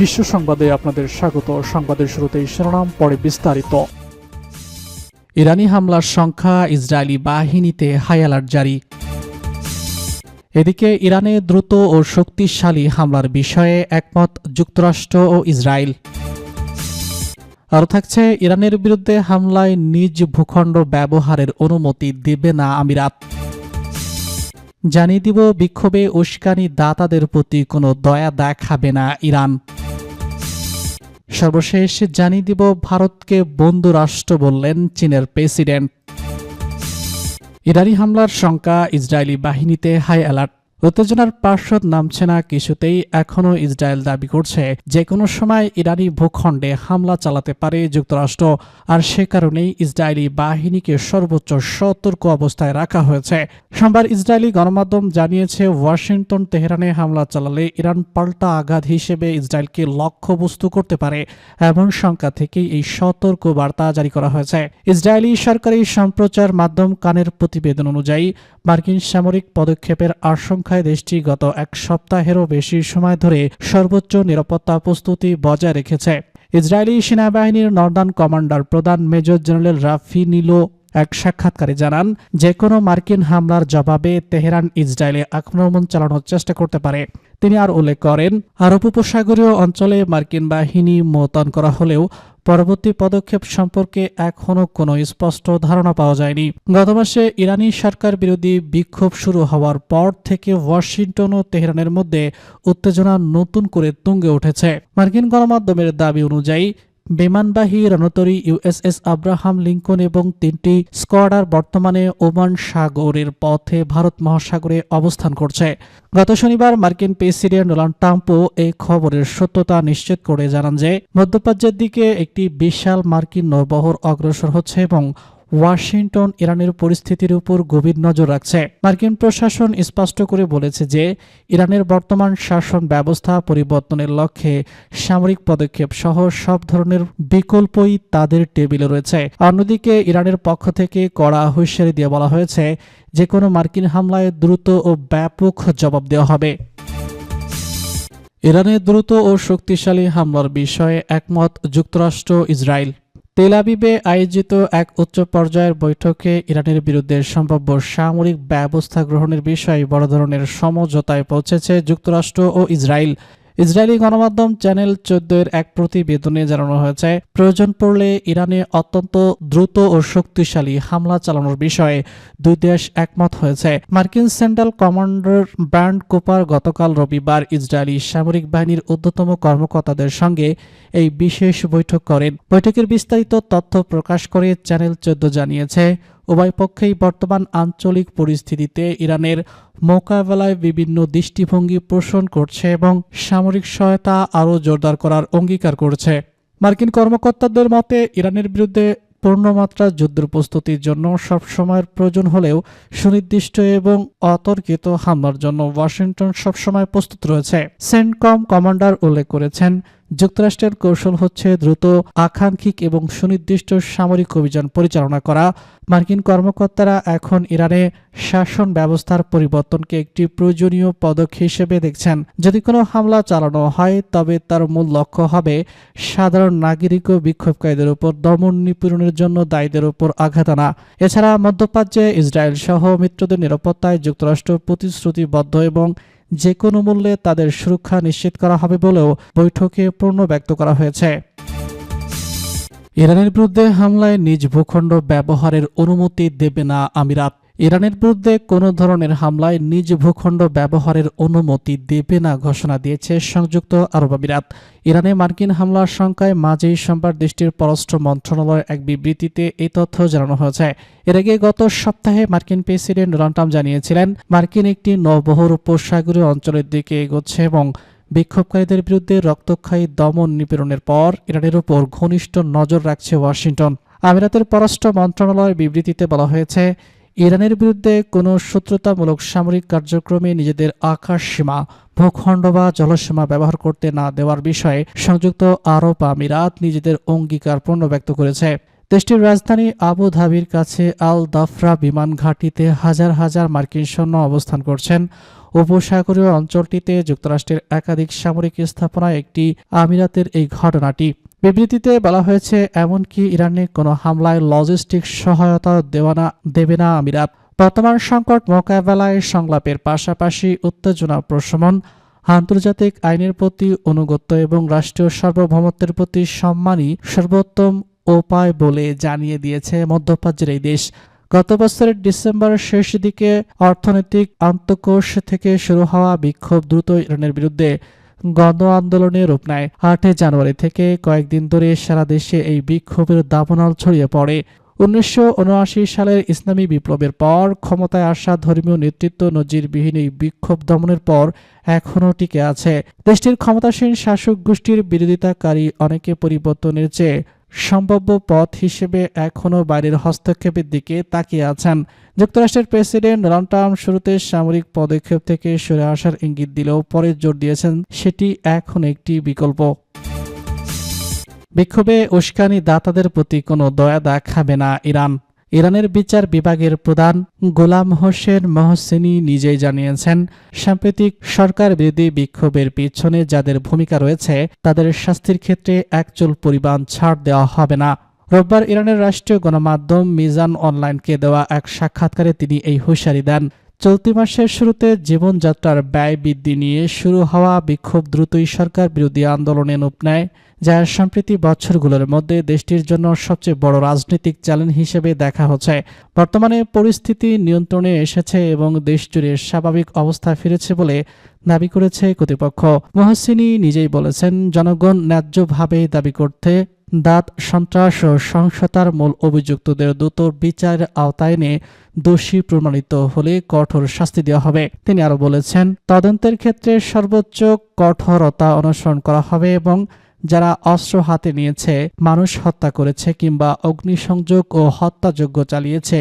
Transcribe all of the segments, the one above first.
বিশ্ব সংবাদে আপনাদের স্বাগত। সংবাদের শুরুতেই শিরোনাম, পরে বিস্তারিত। ইরানি হামলার সংখ্যা, ইসরায়েলি বাহিনীতে হাই অ্যালার্ট জারি। এদিকে ইরানে দ্রুত ও শক্তিশালী হামলার বিষয়ে একমত যুক্তরাষ্ট্র ও ইসরায়েল। আরও থাকছে, ইরানের বিরুদ্ধে হামলায় নিজ ভূখণ্ড ব্যবহারের অনুমতি দেবে না আমিরাত। জানিয়ে দিব, বিক্ষোভে উস্কানি দাতাদের প্রতি কোনো দয়া দেখাবে না ইরান। সর্বশেষ জানিয়ে দিব, ভারতকে বন্ধু রাষ্ট্র বললেন চীনের প্রেসিডেন্ট। ইরানি হামলার শঙ্কা, ইসরায়েলি বাহিনীতে হাই অ্যালার্ট। উত্তেজনার পার্শ্বদ নামছে না কিছুতেই। এখনও ইসরায়েল দাবি করছে যে কোনো সময় ইরানি ভূখণ্ডে হামলা চালাতে পারে যুক্তরাষ্ট্র, আর সে কারণেই ইসরায়েলি বাহিনীকে সর্বোচ্চ সতর্ক অবস্থায় রাখা হয়েছে। সোমবার ইসরায়েলি গণমাধ্যম জানিয়েছে, ওয়াশিংটন তেহরানে হামলা চালালে ইরান পাল্টা আঘাত হিসেবে ইসরায়েলকে লক্ষ্যবস্তু করতে পারে, এমন শঙ্কা থেকেই এই সতর্ক বার্তা জারি করা হয়েছে। ইসরায়েলি সরকারি সম্প্রচার মাধ্যম কানের প্রতিবেদন অনুযায়ী, মার্কিন সামরিক পদক্ষেপের আশঙ্কায় দেশটি গত এক সপ্তাহেরও বেশি সময় ধরে সর্বোচ্চ নিরাপত্তা প্রস্তুতি বজায় রেখেছে। ইসরায়েলি সেনাবাহিনীর নর্দার্ন কমান্ডার প্রধান মেজর জেনারেল রাফি নিলো এক সাক্ষাৎকারে জানান, যে কোনো মার্কিন হামলার জবাবে তেহরান ইসরায়েলে আক্রমণ চালানোর চেষ্টা করতে পারে। তিনি আর উল্লেখ করেন, আরব উপসাগরীয় অঞ্চলে মার্কিন বাহিনী মোতায়েন করা হলেও পরবর্তী পদক্ষেপ সম্পর্কে এখনও কোনো স্পষ্ট ধারণা পাওয়া যায়নি। গত মাসে ইরানি সরকার বিরোধী বিক্ষোভ শুরু হওয়ার পর থেকে ওয়াশিংটন ও তেহরানের মধ্যে উত্তেজনা নতুন করে তুঙ্গে উঠেছে। মার্কিন গণমাধ্যমের দাবি অনুযায়ী, বিমানবাহী রণতরী ইউএসএস আব্রাহাম লিঙ্কন এবং 3টি স্কোয়াডার বর্তমানে ওমান সাগরের পথে ভারত মহাসাগরে অবস্থান করছে। গত শনিবার মার্কিন প্রেসিডেন্ট ডোনাল্ড ট্রাম্পও এই খবরের সত্যতা নিশ্চিত করে জানান যে মধ্যপ্রাচ্যের দিকে একটি বিশাল মার্কিন নৌবহর অগ্রসর হচ্ছে এবং ওয়াশিংটন ইরানের পরিস্থিতির উপর গভীর নজর রাখছে। মার্কিন প্রশাসন স্পষ্ট করে বলেছে যে ইরানের বর্তমান শাসন ব্যবস্থা পরিবর্তনের লক্ষ্যে সামরিক পদক্ষেপ সহ সব ধরনের বিকল্পই তাদের টেবিলে রয়েছে। অন্যদিকে ইরানের পক্ষ থেকে কড়া হুঁশিয়ারি দিয়ে বলা হয়েছে, যে কোনো মার্কিন হামলায় দ্রুত ও ব্যাপক জবাব দেওয়া হবে। ইরানের দ্রুত ও শক্তিশালী হামলার বিষয়ে একমত যুক্তরাষ্ট্র, ইসরায়েল। তেল আবিবে আয়োজিত এক উচ্চ পর্যায়ের বৈঠকে ইরানের বিরুদ্ধে সম্ভাব্য সামরিক ব্যবস্থা গ্রহণের বিষয়ে বড় ধরনের সমঝোতায় পৌঁছেছে যুক্তরাষ্ট্র ও ইসরায়েল। ইসরায়েলি গণমাধ্যম চ্যানেল 14 এর এক প্রতিবেদনে জানানো হয়েছে, প্রয়োজন পড়লে ইরানে অত্যন্ত দ্রুত ও শক্তিশালী হামলা চালানোর বিষয়ে দুই দেশ একমত হয়েছে। মার্কিন সেন্ট্রাল কমান্ডার ব্র্যান্ড কুপার গতকাল রবিবার ইসরায়েলি সামরিক বাহিনীর ঊর্ধ্বতম কর্মকর্তাদের সঙ্গে এই বিশেষ বৈঠক করেন। বৈঠকের বিস্তারিত তথ্য প্রকাশ করে চ্যানেল 14 জানিয়েছে, উভয় পক্ষেই বর্তমান আঞ্চলিক পরিস্থিতিতে ইরানের মোকাবেলায় বিভিন্ন দৃষ্টিভঙ্গি পোষণ করছে এবং সামরিক সহায়তা আরও জোরদার করার অঙ্গীকার করছে। মার্কিন কর্মকর্তাদের মতে, ইরানের বিরুদ্ধে পূর্ণমাত্রা যুদ্ধের প্রস্তুতির জন্য সবসময়ের প্রয়োজন হলেও সুনির্দিষ্ট এবং অতর্কিত হামলার জন্য ওয়াশিংটন সবসময় প্রস্তুত রয়েছে। সেন্টকম কমান্ডার উল্লেখ করেছেন, যুক্তরাষ্ট্রের কৌশল হচ্ছে দ্রুত, আকাঙ্ক্ষিক এবং সুনির্দিষ্ট সামরিক অভিযান পরিচালনা করা। মার্কিন কর্মকর্তারা এখন ইরানে শাসন ব্যবস্থার পরিবর্তনকে একটি প্রয়োজনীয় পদক্ষেপ হিসেবে দেখছেন। যদি কোনো হামলা চালানো হয়, তবে তার মূল লক্ষ্য হবে সাধারণ নাগরিক ও বিক্ষোভকারীদের উপর দমন নিপীড়নের জন্য দায়ীদের উপর আঘাত আনা। এছাড়া মধ্যপ্রাচ্যে ইসরায়েল সহ মিত্রদের নিরাপত্তায় যুক্তরাষ্ট্র প্রতিশ্রুতিবদ্ধ এবং যে কোনো মূল্যে তাদের সুরক্ষা নিশ্চিত করা হবে বলেও বৈঠকে পূর্ণ ব্যক্ত করা হয়েছে। ইরানের বিরুদ্ধে হামলায় নিজ ভূখণ্ড ব্যবহারের অনুমতি দেবে না আমিরাত। ইরানের বিরুদ্ধে কোনো ধরনের হামলায় নিজ ভূখণ্ড ব্যবহারের অনুমতি দেবে না ঘোষণা দিয়েছে সংযুক্ত আরব আমিরাত। ইরানে মার্কিন হামলার শঙ্কায় মাঝেই সোমবার দেশটির পররাষ্ট্র মন্ত্রণালয়ের এক বিবৃতিতে এই তথ্য জানানো হয়েছে। এর আগে গত সপ্তাহে মার্কিন প্রেসিডেন্ট ডোনাল্ড ট্রাম্প জানিয়েছিলেন, মার্কিন একটি নৌবহর উপসাগরীয় অঞ্চলের দিকে এগোচ্ছে এবং বিক্ষোভকারীদের বিরুদ্ধে রক্তক্ষয়ী দমন নিপীড়নের পর ইরানের উপর ঘনিষ্ঠ নজর রাখছে ওয়াশিংটন। আমিরাতের পররাষ্ট্র মন্ত্রণালয়ের বিবৃতিতে বলা হয়েছে, ইরানের বিরুদ্ধে কোনো শত্রুতামূলক সামরিক কার্যক্রমে নিজেদের আকাশ সীমা, ভূখণ্ড বা জলসীমা ব্যবহার করতে না দেওয়ার বিষয়ে সংযুক্ত আরব আমিরাত নিজেদের অঙ্গীকার পূর্ণ ব্যক্ত করেছে। দেশটির রাজধানী আবু ধাবির কাছে আল দাফরা বিমান ঘাঁটিতে হাজার হাজার মার্কিন সৈন্য অবস্থান করছেন। উপসাগরীয় অঞ্চলটিতে যুক্তরাষ্ট্রের একাধিক সামরিক স্থাপনায় একটি আমিরাতের এই ঘটনাটি। বিবৃতিতে বলা হয়েছে, এমনকি ইরানে কোনো হামলায় লজিস্টিক সহায়তা দেবে না আমিরাত। বর্তমান সংকট মোকাবেলায় সংলাপের পাশাপাশি উত্তেজনা প্রশমন, আন্তর্জাতিক আইনের প্রতি আনুগত্য এবং রাষ্ট্রীয় সার্বভৌমত্বের প্রতি সম্মানই সর্বোত্তম উপায় বলে জানিয়ে দিয়েছে মধ্যপ্রাচ্যের এই দেশ। গত বছরের ডিসেম্বরের শেষ দিকে অর্থনৈতিক আন্তঃকোষ থেকে শুরু হওয়া বিক্ষোভ দ্রুত ইরানের বিরুদ্ধে গণ আন্দোলনে রূপ নেয়। 8 জানুয়ারি থেকে কয়েকদিন ধরে সারা দেশে এই বিক্ষোভের দাবানল ছড়িয়ে পড়ে। 1979 সালের ইসলামী বিপ্লবের পর ক্ষমতায় আসা ধর্মীয় নেতৃত্ব নজিরবিহীন এই বিক্ষোভ দমনের পর এখনও টিকে আছে। দেশটির ক্ষমতাসীন শাসক গোষ্ঠীর বিরোধিতাকারী অনেকে পরিবর্তনের চেয়ে সম্ভাব্য পথ হিসেবে এখনও বাইরের হস্তক্ষেপের দিকে তাকিয়ে আছেন। যুক্তরাষ্ট্রের প্রেসিডেন্ট ডোনাল্ড ট্রাম্প শুরুতে সামরিক পদক্ষেপ থেকে সরে আসার ইঙ্গিত দিলেও পরে জোর দিয়েছেন সেটি এখন একটি বিকল্প। বিক্ষোভে উস্কানি দাতাদের প্রতি কোনো দয়া দেখাবে না ইরান। ইরানের বিচার বিভাগের প্রধান গোলাম হোসেন মহসেনি নিজেই জানিয়েছেন, সাম্প্রতিক সরকার বিরোধী বিক্ষোভের পিছনে যাদের ভূমিকা রয়েছে তাদের শাস্তির ক্ষেত্রে একচুল পরিমাণ ছাড় দেওয়া হবে না। রোববার ইরানের রাষ্ট্রীয় গণমাধ্যম মিজান অনলাইনকে দেওয়া এক সাক্ষাৎকারে তিনি এই হুঁশিয়ারি দেন। চলতি মাসের শুরুতে জীবনযাত্রার ব্যয় বৃদ্ধি নিয়ে শুরু হওয়া বিক্ষোভ দ্রুতই সরকার বিরোধী আন্দোলনে রূপ নেয়, যা সাম্প্রতিক বছরগুলোর মধ্যে দেশটির জন্য সবচেয়ে বড় রাজনৈতিক চ্যালেঞ্জ হিসেবে দেখা হচ্ছে। বর্তমানে পরিস্থিতি নিয়ন্ত্রণে এসেছে এবং দেশজুড়ে স্বাভাবিক অবস্থা ফিরেছে বলে দাবি করেছে কর্তৃপক্ষ। মহসিনী নিজেই বলেছেন, জনগণ ন্যায্যভাবে দাবি করতে দাঁত সন্ত্রাস ও সহিংসতার মূল অভিযুক্তদের দ্রুত বিচারের আওতায় এনে দোষী প্রমাণিত হলে কঠোর শাস্তি দেওয়া হবে। তিনি আরও বলেছেন, তদন্তের ক্ষেত্রে সর্বোচ্চ কঠোরতা অনুসরণ করা হবে এবং যারা অস্ত্র হাতে নিয়েছে, মানুষ হত্যা করেছে কিংবা অগ্নিসংযোগ ও হত্যাযজ্ঞ চালিয়েছে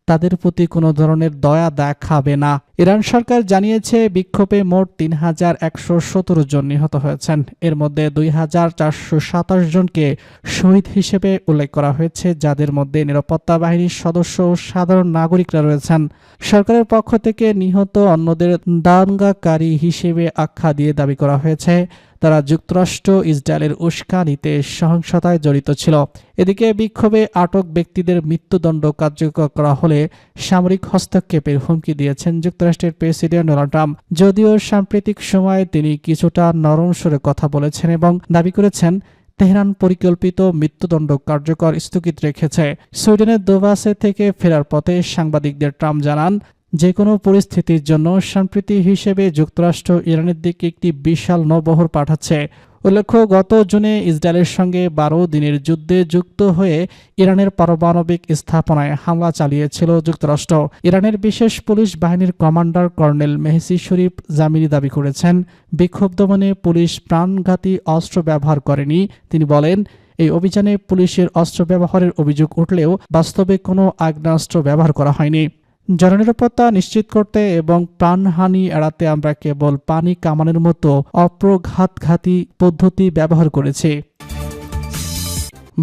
তাদের প্রতি কোনো ধরনের দয়া দেখাবে না। ইরান সরকার জানিয়েছে বিক্ষোভে মোট ৩,১১৭ জন নিহত হয়েছেন। এর মধ্যে 2,427 জনকে শহীদ হিসেবে উল্লেখ করা হয়েছে, যাদের মধ্যে নিরাপত্তা বাহিনীর সদস্য ও সাধারণ নাগরিকরা রয়েছেন। সরকারের পক্ষ থেকে নিহত অন্যদের দাঙ্গাকারী হিসেবে আখ্যা দিয়ে দাবি করা হয়েছে তারা যুক্তরাষ্ট্র ইসরায়েলের উস্কানিতে সহিংসতায় জড়িত ছিল। এদিকে বিক্ষোভে আটক ব্যক্তিদের মৃত্যুদণ্ড কার্যকর করা হলে সামরিক হস্তক্ষেপের হুমকি দিয়েছেন যুক্তরাষ্ট্রের প্রেসিডেন্ট ডোনাল্ড ট্রাম্প। যদিও সাম্প্রতিক সময়ে তিনি কিছুটা নরম সুরে কথা বলেছেন এবং দাবি করেছেন তেহরান পরিকল্পিত মৃত্যুদণ্ড কার্যকর স্থগিত রেখেছে। সুইডেনের দোভাসে থেকে ফেরার পথে সাংবাদিকদের ট্রাম্প জানান, যে কোনো পরিস্থিতির জন্য সম্প্রীতি হিসেবে যুক্তরাষ্ট্র ইরানের দিকে একটি বিশাল নৌবহর পাঠাচ্ছে। উল্লেখ্য, গত জুনে ইসরায়েলের সঙ্গে 12 দিনের যুদ্ধে যুক্ত হয়ে ইরানের পারমাণবিক স্থাপনায় হামলা চালিয়েছিল যুক্তরাষ্ট্র। ইরানের বিশেষ পুলিশ বাহিনীর কমান্ডার কর্নেল মেহসি শরীফ জামিরি দাবি করেছেন, বিক্ষোভ দমনে পুলিশ প্রাণঘাতী অস্ত্র ব্যবহার করেনি। তিনি বলেন, এই অভিযানে পুলিশের অস্ত্র ব্যবহারের অভিযোগ উঠলেও বাস্তবে কোনো আগ্নেয়াস্ত্র ব্যবহার করা হয়নি। জননিরাপত্তা নিশ্চিত করতে এবং প্রাণহানি এড়াতে আমরা কেবল পানি কামানের মতো অপ্রঘাতঘাতী পদ্ধতি ব্যবহার করেছি।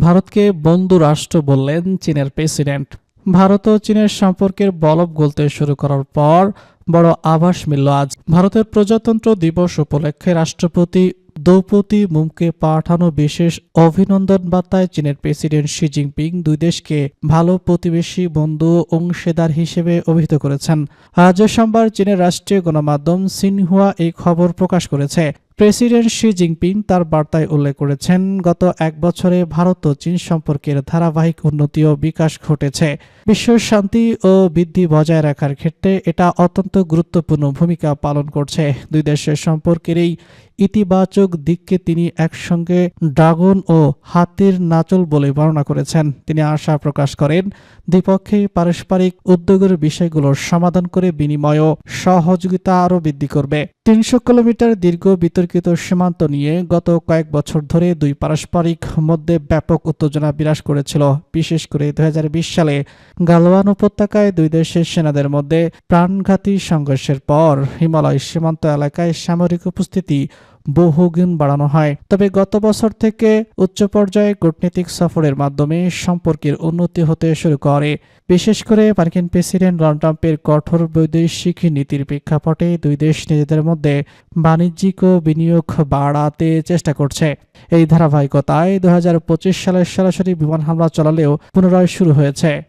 ভারতকে বন্ধু রাষ্ট্র বললেন চীনের প্রেসিডেন্ট। ভারত ও চীনের সম্পর্কের বলব গলতে শুরু করার পর বড় আভাস মিলল আজ। ভারতের প্রজাতন্ত্র দিবস উপলক্ষে রাষ্ট্রপতি দ্রৌপদী মুর্মুকে পাঠানো বিশেষ অভিনন্দন বার্তায় চীনের প্রেসিডেন্ট শি জিনপিং দুই দেশকে ভালো প্রতিবেশী, বন্ধু ও অংশীদার হিসেবে অভিহিত করেছেন। আজ সোমবার চীনের রাষ্ট্রীয় গণমাধ্যম সিনহুয়া এই খবর প্রকাশ করেছে। প্রেসিডেন্ট শি জিনপিং তার বার্তায় উল্লেখ করেছেন, গত এক বছরে ভারত ও চীন সম্পর্কের ধারাবাহিক উন্নতি ও বিকাশ ঘটেছে। বিশ্ব শান্তি ও বৃদ্ধি বজায় রাখার ক্ষেত্রে এটা অত্যন্ত গুরুত্বপূর্ণ ভূমিকা পালন করছে। দুই দেশের সম্পর্কের এই ইতিবাচক দিককে তিনি একসঙ্গে ড্রাগন ও হাতির নাচল বলে বর্ণনা করেছেন। তিনি আশা প্রকাশ করেন, দ্বিপক্ষে পারস্পরিক উদ্যোগের বিষয়গুলোর সমাধান করে বিনিময় ও সহযোগিতা আরও বৃদ্ধি করবে। 300 কিলোমিটার দীর্ঘ বিতর্কিত সীমান্ত নিয়ে গত কয়েক বছর ধরে দুই পারস্পরিক মধ্যে ব্যাপক উত্তেজনা বিরাজ করেছিল। বিশেষ করে 2020 সালে গালওয়ান উপত্যকায় দুই দেশের সেনাদের মধ্যে প্রাণঘাতী সংঘর্ষের পর হিমালয় সীমান্ত এলাকায় সামরিক উপস্থিতি বহুগুণ বাড়ানো হয়। তবে গত বছর থেকে উচ্চ পর্যায়ে কূটনৈতিক সফরের মাধ্যমে সম্পর্কের উন্নতি হতে শুরু করে। বিশেষ করে মার্কিন প্রেসিডেন্ট ডোনাল্ড ট্রাম্পের কঠোর বৈদেশিক নীতির প্রেক্ষাপটে দুই দেশ নিজেদের মধ্যে বাণিজ্যিক ও বিনিয়োগ বাড়াতে চেষ্টা করছে। এই ধারাবাহিকতায় 2025 সালে সরাসরি বিমান হামলা চালালেও পুনরায় শুরু হয়েছে।